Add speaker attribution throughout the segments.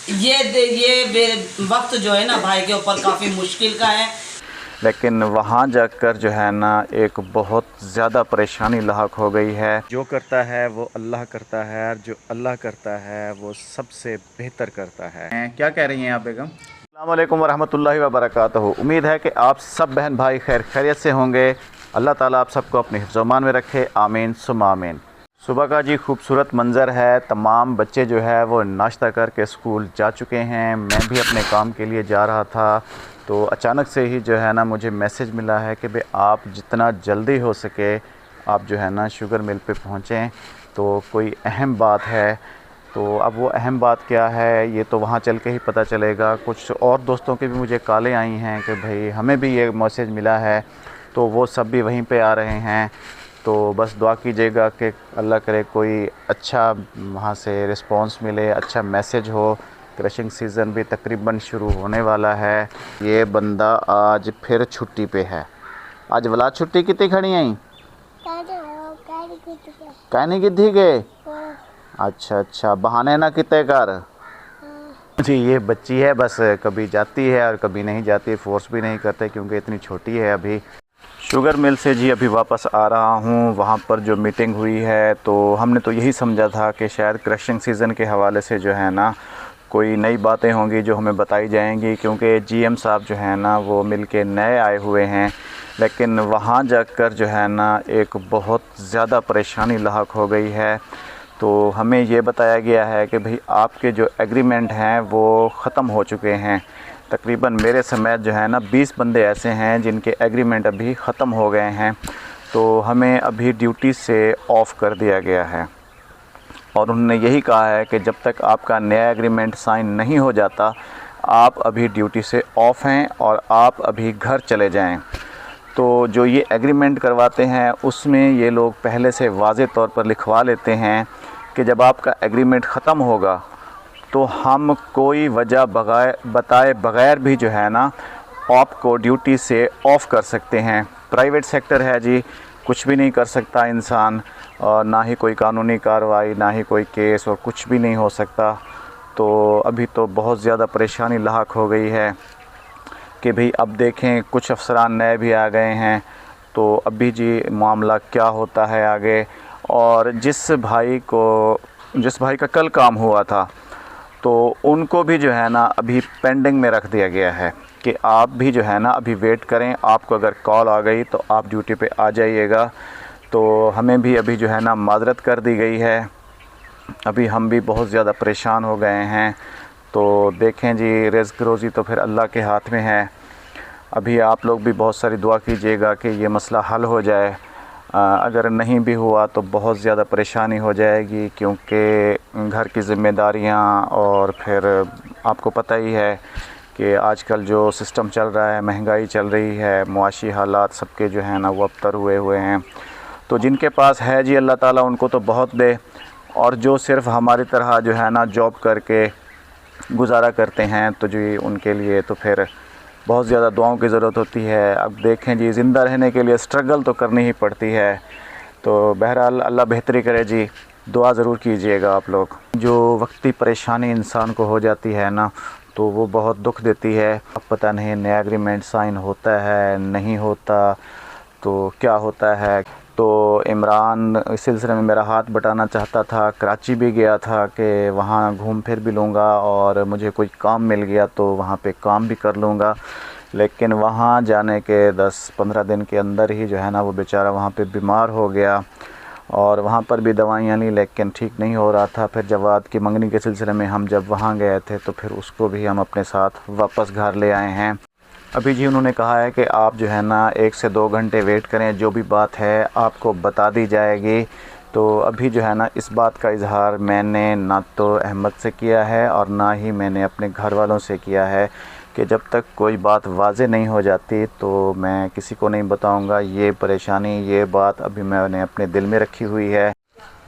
Speaker 1: ये वक्त जो है ना भाई के ऊपर काफ़ी मुश्किल का है।
Speaker 2: लेकिन वहाँ जाकर जो है ना एक बहुत ज़्यादा परेशानी लाहक हो गई है। जो करता है वो अल्लाह करता है, और जो अल्लाह करता है वो सबसे बेहतर करता है। क्या कह रही हैं आप बेगम? अस्सलाम वालेकुम वरहमतुल्लाहि वबरकातुहू। उम्मीद है कि आप सब बहन भाई खैर खैरियत से होंगे। अल्लाह ताला आप सबको अपने हिफ्ज़-ओ-अमान में रखे, आमीन सुम्मा आमीन। सुबह का जी खूबसूरत मंज़र है। तमाम बच्चे जो है वो नाश्ता करके स्कूल जा चुके हैं। मैं भी अपने काम के लिए जा रहा था, तो अचानक से ही जो है ना मुझे मैसेज मिला है कि भाई आप जितना जल्दी हो सके आप जो है ना शुगर मिल पे पहुँचें, तो कोई अहम बात है। तो अब वो अहम बात क्या है ये तो वहाँ चल के ही पता चलेगा। कुछ और दोस्तों की भी मुझे कॉलें आई हैं कि भाई हमें भी ये मैसेज मिला है, तो वो सब भी वहीं पे आ रहे हैं। तो बस दुआ कीजिएगा कि अल्लाह करे कोई अच्छा वहाँ से रिस्पांस मिले, अच्छा मैसेज हो। क्रशिंग सीज़न भी तकरीबन शुरू होने वाला है। ये बंदा आज फिर छुट्टी पे है। आज वलाद छुट्टी कितनी खड़ी आई? कहनी कितनी गए? अच्छा अच्छा, बहाने ना कितने कर जी। ये बच्ची है, बस कभी जाती है और कभी नहीं जाती, फ़ोर्स भी नहीं करते क्योंकि इतनी छोटी है अभी। शुगर मिल से जी अभी वापस आ रहा हूँ। वहाँ पर जो मीटिंग हुई है तो हमने तो यही समझा था कि शायद क्रशिंग सीज़न के हवाले से जो है ना कोई नई बातें होंगी जो हमें बताई जाएंगी, क्योंकि जीएम साहब जो है ना वो मिल के नए आए हुए हैं। लेकिन वहाँ जाकर जो है ना एक बहुत ज़्यादा परेशानी लाहक हो गई है। तो हमें ये बताया गया है कि भाई आपके जो एग्रीमेंट हैं वो ख़त्म हो चुके हैं। तकरीबन मेरे समेत जो है ना 20 बंदे ऐसे हैं जिनके एग्रीमेंट अभी ख़त्म हो गए हैं। तो हमें अभी ड्यूटी से ऑफ़ कर दिया गया है, और उन्होंने यही कहा है कि जब तक आपका नया एग्रीमेंट साइन नहीं हो जाता आप अभी ड्यूटी से ऑफ़ हैं और आप अभी घर चले जाएं। तो जो ये एग्रीमेंट करवाते हैं उसमें ये लोग पहले से वाज़े तौर पर लिखवा लेते हैं कि जब आपका एग्रीमेंट ख़त्म होगा तो हम कोई वजह बताए बग़ैर भी जो है ना आपको ड्यूटी से ऑफ़ कर सकते हैं। प्राइवेट सेक्टर है जी, कुछ भी नहीं कर सकता इंसान, और ना ही कोई कानूनी कार्रवाई, ना ही कोई केस, और कुछ भी नहीं हो सकता। तो अभी तो बहुत ज़्यादा परेशानी लाहक हो गई है कि भाई अब देखें कुछ अफसरान नए भी आ गए हैं, तो अभी जी मामला क्या होता है आगे। और जिस भाई का कल काम हुआ था तो उनको भी जो है ना अभी पेंडिंग में रख दिया गया है कि आप भी जो है ना अभी वेट करें, आपको अगर कॉल आ गई तो आप ड्यूटी पे आ जाइएगा। तो हमें भी अभी जो है ना माज़रत कर दी गई है। अभी हम भी बहुत ज़्यादा परेशान हो गए हैं। तो देखें जी, रिज़्क़ रोज़ी तो फिर अल्लाह के हाथ में है। अभी आप लोग भी बहुत सारी दुआ कीजिएगा कि ये मसला हल हो जाए। अगर नहीं भी हुआ तो बहुत ज़्यादा परेशानी हो जाएगी, क्योंकि घर की ज़िम्मेदारियां, और फिर आपको पता ही है कि आजकल जो सिस्टम चल रहा है, महंगाई चल रही है, मुआशी हालात सबके जो हैं ना वो अबतर हुए हुए हैं। तो जिनके पास है जी अल्लाह ताला उनको तो बहुत दे, और जो सिर्फ़ हमारी तरह जो है ना जॉब करके गुजारा करते हैं तो जी उनके लिए तो फिर बहुत ज़्यादा दुआओं की ज़रूरत होती है। अब देखें जी, ज़िंदा रहने के लिए स्ट्रगल तो करनी ही पड़ती है। तो बहरहाल अल्लाह बेहतरी करे जी, दुआ ज़रूर कीजिएगा आप लोग। जो वक्ती परेशानी इंसान को हो जाती है ना तो वो बहुत दुख देती है। अब पता नहीं नया एग्रीमेंट साइन होता है नहीं होता तो क्या होता है। तो इमरान इस सिलसिले में मेरा हाथ बटाना चाहता था, कराची भी गया था कि वहाँ घूम फिर भी लूँगा, और मुझे कोई काम मिल गया तो वहाँ पे काम भी कर लूँगा। लेकिन वहाँ जाने के 10-15 दिन के अंदर ही जो है ना वो बेचारा वहाँ पे बीमार हो गया, और वहाँ पर भी दवाइयाँ ली लेकिन ठीक नहीं हो रहा था। फिर जवाद की मंगनी के सिलसिले में हम जब वहाँ गए थे तो फिर उसको भी हम अपने साथ वापस घर ले आए हैं। अभी जी उन्होंने कहा है कि आप जो है ना 1 से 2 घंटे वेट करें, जो भी बात है आपको बता दी जाएगी। तो अभी जो है ना इस बात का इजहार मैंने ना तो अहमद से किया है और ना ही मैंने अपने घर वालों से किया है कि जब तक कोई बात वाज़े नहीं हो जाती तो मैं किसी को नहीं बताऊंगा। ये परेशानी, ये बात अभी मैंने अपने दिल में रखी हुई है।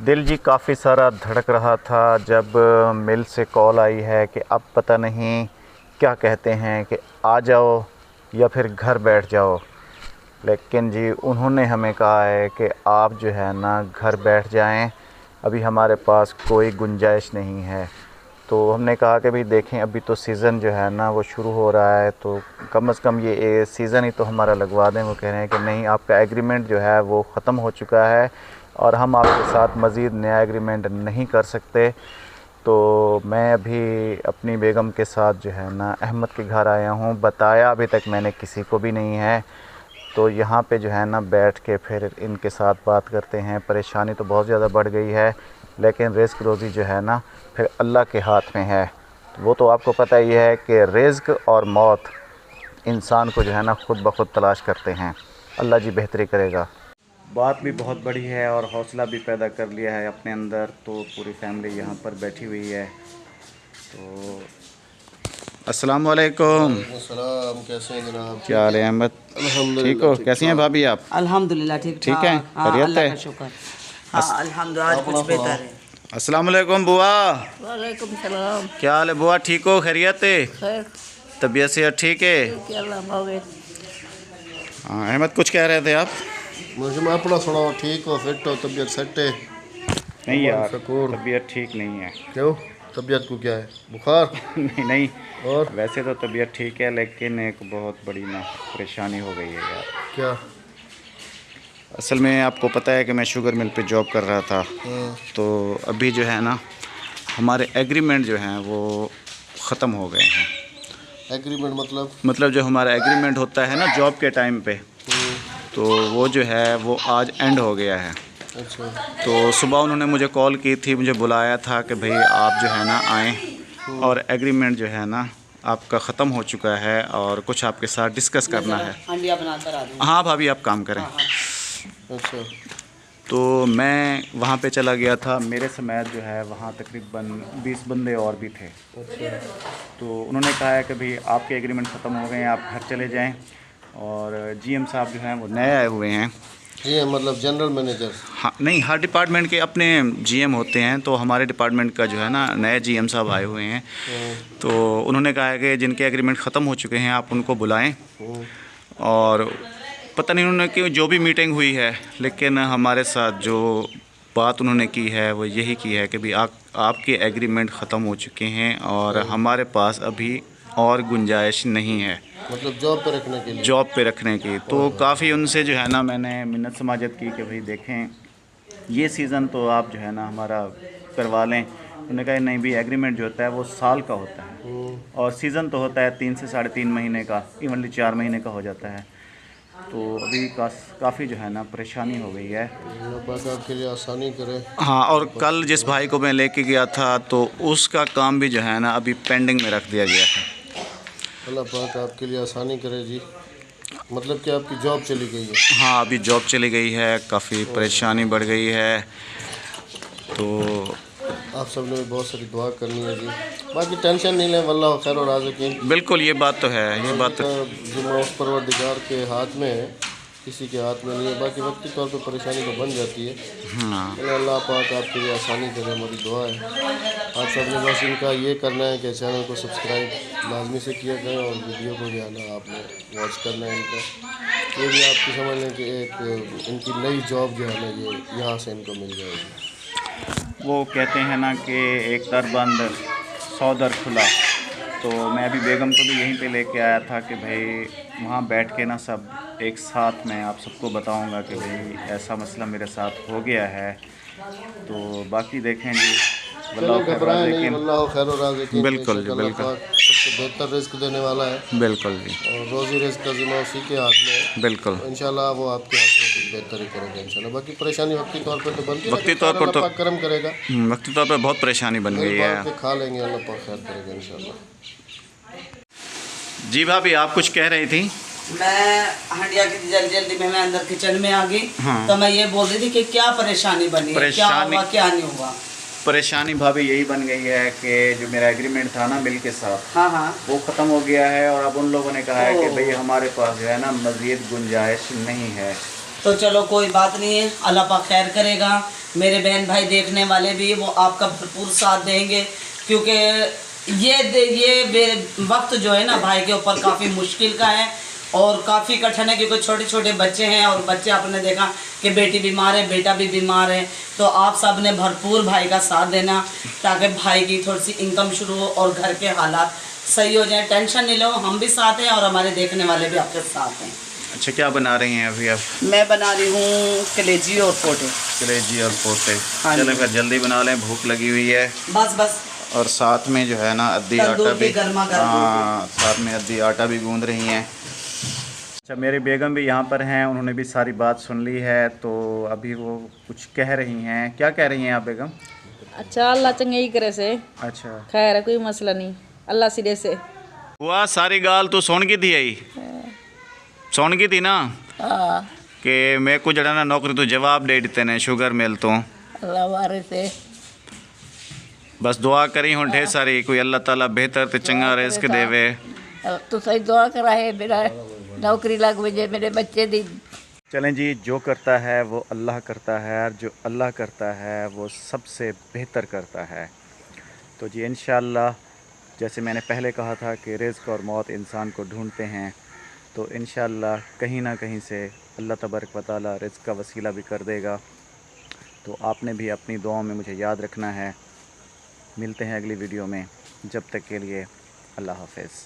Speaker 2: दिल जी काफ़ी सारा धड़क रहा था जब मिल से कॉल आई है कि अब पता नहीं क्या कहते हैं कि आ जाओ या फिर घर बैठ जाओ। लेकिन जी उन्होंने हमें कहा है कि आप जो है ना घर बैठ जाएं, अभी हमारे पास कोई गुंजाइश नहीं है। तो तो हमने कहा कि भाई देखें अभी तो सीज़न जो है ना वो शुरू हो रहा है, तो कम से कम ये सीज़न ही तो हमारा लगवा दें। वो कह रहे हैं कि नहीं, आपका एग्रीमेंट जो है वो ख़त्म हो चुका है और हम आपके साथ मज़ीद नया एग्रीमेंट नहीं कर सकते। तो मैं अभी अपनी बेगम के साथ जो है ना अहमद के घर आया हूँ। बताया अभी तक मैंने किसी को भी नहीं है। तो यहाँ पे जो है ना बैठ के फिर इनके साथ बात करते हैं। परेशानी तो बहुत ज़्यादा बढ़ गई है, लेकिन रिज़्क रोज़ी जो है ना फिर अल्लाह के हाथ में है। वो तो आपको पता ही है कि रिज़्क और मौत इंसान को जो है ना ख़ुद ब खुद तलाश करते हैं। अल्लाह जी बेहतरी करेगा। बात भी बहुत बड़ी है और हौसला भी पैदा कर लिया है अपने अंदर। तो पूरी फैमिली यहाँ पर बैठी हुई है। तो अस्सलाम वालेकुम।
Speaker 3: सलाम, कैसे हैं जनाब?
Speaker 2: क्या हाल है अहमद?
Speaker 3: अल्हम्दुलिल्लाह।
Speaker 2: ठीक हो? कैसी हैं भाभी आप?
Speaker 1: अल्हम्दुलिल्लाह ठीक
Speaker 2: ठीक है,
Speaker 1: हाँ,
Speaker 2: खैरियत
Speaker 1: अल्लाह
Speaker 2: है?
Speaker 1: का शुक्र। हाँ अल्हम्दुलिल्लाह, आज कुछ बेहतर है।
Speaker 2: अस्सलाम वालेकुम बुआ।
Speaker 4: वालेकुम सलाम।
Speaker 2: क्या हाल है बुआ? ठीक हो? खैरियत है?
Speaker 4: खैर
Speaker 2: तबीयत से ठीक है?
Speaker 4: क्या लम्बा
Speaker 2: हाँ अहमद, कुछ कह रहे थे आप?
Speaker 3: मुझे मैं अपना सुनाओ, ठीक हो, फिट हो, तबीयत सेट है?
Speaker 2: नहीं यार,
Speaker 3: शकूर।
Speaker 2: तबीयत ठीक नहीं है।
Speaker 3: क्यों? तबीयत को क्या है, बुखार?
Speaker 2: नहीं नहीं,
Speaker 3: और
Speaker 2: वैसे तो तबीयत ठीक है, लेकिन एक बहुत बड़ी ना परेशानी हो गई है यार।
Speaker 3: क्या?
Speaker 2: असल में आपको पता है कि मैं शुगर मिल पे जॉब कर रहा था।
Speaker 3: हाँ।
Speaker 2: तो अभी जो है ना हमारे एग्रीमेंट जो हैं वो ख़त्म हो गए हैं।
Speaker 3: एग्रीमेंट
Speaker 2: मतलब जो हमारा एग्रीमेंट होता है ना जॉब के टाइम पे, तो वो जो है वो आज एंड हो गया है।
Speaker 3: अच्छा।
Speaker 2: तो सुबह उन्होंने मुझे कॉल की थी, मुझे बुलाया था कि भाई आप जो है ना आएँ और एग्रीमेंट जो है ना आपका ख़त्म हो चुका है और कुछ आपके साथ डिस्कस करना है।
Speaker 1: अंडिया बनाकर आ दूँ।
Speaker 2: हाँ भाभी, आप काम करें।
Speaker 3: अच्छा।
Speaker 2: तो मैं वहाँ पे चला गया था। मेरे समेत जो है वहाँ तकरीबन 20 बंदे और भी थे।
Speaker 3: अच्छा।
Speaker 2: तो उन्होंने कहा है कि भाई आपके एग्रीमेंट ख़त्म हो गए हैं, आप घर चले जाएं। और जीएम साहब जो हैं वो नए आए हुए हैं।
Speaker 3: ये मतलब जनरल मैनेजर?
Speaker 2: हाँ नहीं, हर डिपार्टमेंट के अपने जीएम होते हैं। तो हमारे डिपार्टमेंट का जो है ना नए जीएम साहब आए हुए हैं। तो उन्होंने कहा है कि जिनके एग्रीमेंट ख़त्म हो चुके हैं आप उनको बुलाएं। और पता नहीं उन्होंने क्यों, जो भी मीटिंग हुई है, लेकिन हमारे साथ जो बात उन्होंने की है वो यही की है कि भाई आपके एग्रीमेंट ख़त्म हो चुके हैं और हमारे पास अभी और गुंजाइश नहीं है
Speaker 3: मतलब जॉब पे रखने के लिए?
Speaker 2: जॉब पे रखने की। तो काफ़ी उनसे जो है ना मैंने मिन्नत समाजत की कि भाई देखें ये सीज़न तो आप जो है ना हमारा करवा लें। उन्होंने कहा नहीं भी, एग्रीमेंट जो होता है वो साल का होता है और सीज़न तो होता है 3 से 3.5 महीने का, इवनली 4 महीने का हो जाता है। तो अभी काफ़ी जो है ना परेशानी हो गई है।
Speaker 3: अल्लाह पाक आपके लिए आसानी करे।
Speaker 2: हाँ, और कल जिस भाई को मैं लेके गया था तो उसका काम भी जो है ना अभी पेंडिंग में रख दिया गया है।
Speaker 3: अल्लाह पाक आपके लिए आसानी करे जी। मतलब कि आपकी जॉब चली गई है?
Speaker 2: हाँ, अभी जॉब चली गई है, काफ़ी परेशानी बढ़ गई है। तो
Speaker 3: आप सब ने भी बहुत सारी दुआ करनी है जी। बाकी टेंशन नहीं लें, वल्लाह खैर और राज़िकीन।
Speaker 2: बिल्कुल, ये बात तो है, ये बात तो
Speaker 3: जिम्मा उस परवरदिगार के हाथ में है, किसी के हाथ में नहीं है। बाकी वक्ती तौर पे परेशानी तो बन जाती है।
Speaker 2: हाँ।
Speaker 3: अल्लाह पाक आपके लिए आसानी करे, हमारी दुआ है। आप सब ने बस इनका ये करना है कि चैनल को सब्सक्राइब लाजमी से किया करें और वीडियो को जो है ना आपने वॉच करना है इनका। ये भी आपकी समझ लें कि एक इनकी नई जॉब जो है ना ये यहाँ से इनको मिल जाएगी।
Speaker 2: वो कहते हैं ना कि एक दर बंद 100 दर खुला। तो मैं अभी बेगम को भी यहीं पे लेके आया था कि भाई वहाँ बैठ के ना सब एक साथ में आप सबको बताऊंगा कि भाई ऐसा मसला मेरे साथ हो गया है। तो बाकी देखें जी,
Speaker 3: चलो घबराएं नहीं, वल्लाह खैर और राज़िकीन।
Speaker 2: बिल्कुल जी, बिल्कुल।
Speaker 3: सबसे बेहतर रिस्क देने वाला है।
Speaker 2: बिल्कुल जी,
Speaker 3: और रोज़ी रिस्क का ज़िम्मा उसी के हाथ में है।
Speaker 2: बिल्कुल।
Speaker 3: तो इंशाल्लाह वो आपके हाथ में कुछ बेहतर ही करेगा इंशाल्लाह। बाकी परेशानी वक्ती तौर पर तो बनती है,
Speaker 2: वक्ती तौर पर तो
Speaker 3: अल्लाह पाक करम करेगा।
Speaker 2: वक्ती तौर पर बहुत परेशानी बन गई है।
Speaker 3: पे खा लेंगे, अल्लाह पाक खैर करेगा इंशाल्लाह।
Speaker 2: जी भाभी, आप कुछ कह रही थी?
Speaker 1: मैं हंडिया की जल्दी में मैं अंदर किचन में आ गई।
Speaker 2: हाँ।
Speaker 1: तो मैं ये बोल रही थी कि क्या परेशानी बनी है, क्या हुआ क्या नहीं हुआ।
Speaker 2: परेशानी भाभी यही बन गई है कि जो मेरा एग्रीमेंट था ना मिल के साथ,
Speaker 1: हाँ हाँ,
Speaker 2: वो ख़त्म हो गया है और अब उन लोगों ने कहा है कि भाई हमारे पास जो है ना मज़ीद गुंजाइश नहीं है।
Speaker 1: तो चलो कोई बात नहीं है, अल्लाह पाक खैर करेगा। मेरे बहन भाई देखने वाले भी वो आपका भरपूर साथ देंगे, क्योंकि ये वक्त जो है ना भाई के ऊपर काफ़ी मुश्किल का है। और काफ़ी कठिन है क्योंकि छोटे छोटे बच्चे हैं और बच्चे आपने देखा कि बेटी बीमार है, बेटा भी बीमार है। तो आप सब ने भरपूर भाई का साथ देना ताकि भाई की थोड़ी सी इनकम शुरू हो और घर के हालात सही हो जाए। टेंशन नहीं लो, हम भी साथ हैं और हमारे देखने वाले भी आपके साथ हैं।
Speaker 2: अच्छा, क्या बना रही हैं अभी आप?
Speaker 1: मैं बना रही हूँ कलेजी और पोटे।
Speaker 2: कलेजी और पोटे।
Speaker 1: हाँ
Speaker 2: चलो
Speaker 1: जी।
Speaker 2: फिर जल्दी बना लें, भूख लगी हुई है।
Speaker 1: बस बस।
Speaker 2: और साथ में जो है ना अद्धी
Speaker 1: तंदूर
Speaker 2: आटा भी,
Speaker 1: की गर्मा गर्म।
Speaker 2: हाँ, साथ में अद्धी आटा भी गूंद रही हैं। अच्छा, मेरी बेगम भी यहाँ पर हैं, उन्होंने भी सारी बात सुन ली है, तो अभी वो कुछ कह रही हैं। क्या कह रही हैं आप बेगम?
Speaker 4: अच्छा अल्लाह चंगी करे से
Speaker 2: अच्छा,
Speaker 4: खैर है, कोई मसला नहीं, अल्लाह सिरे से।
Speaker 2: हुआ सारी गाल तू सुन की थी आई? सुन की थी ना
Speaker 4: हाँ
Speaker 2: कि मैं को जड़ा ना नौकरी तो जवाब दे देते ने शुगर मिल तो
Speaker 4: अल्लाह वारे से
Speaker 2: बस दुआ करी हूँ ढेर सारी, कोई अल्लाह ताला बेहतर ते चंगा रिज़्क देवे।
Speaker 4: तू सही दुआ करा है, मेरा नौकरी लग वजे, मेरे बच्चे दी।
Speaker 2: चलें जी, जो करता है वो अल्लाह करता है, और जो अल्लाह करता है वो सबसे बेहतर करता है। तो जी इंशाअल्लाह, जैसे मैंने पहले कहा था कि रिज़्क और मौत इंसान को ढूंढते हैं, तो इंशाअल्लाह कहीं ना कहीं से अल्लाह तबारक व तआला रिज़्क का वसीला भी कर देगा। तो आपने भी अपनी दुआओं में मुझे याद रखना है। मिलते हैं अगली वीडियो में, जब तक के लिए अल्लाह हाफ़िज़।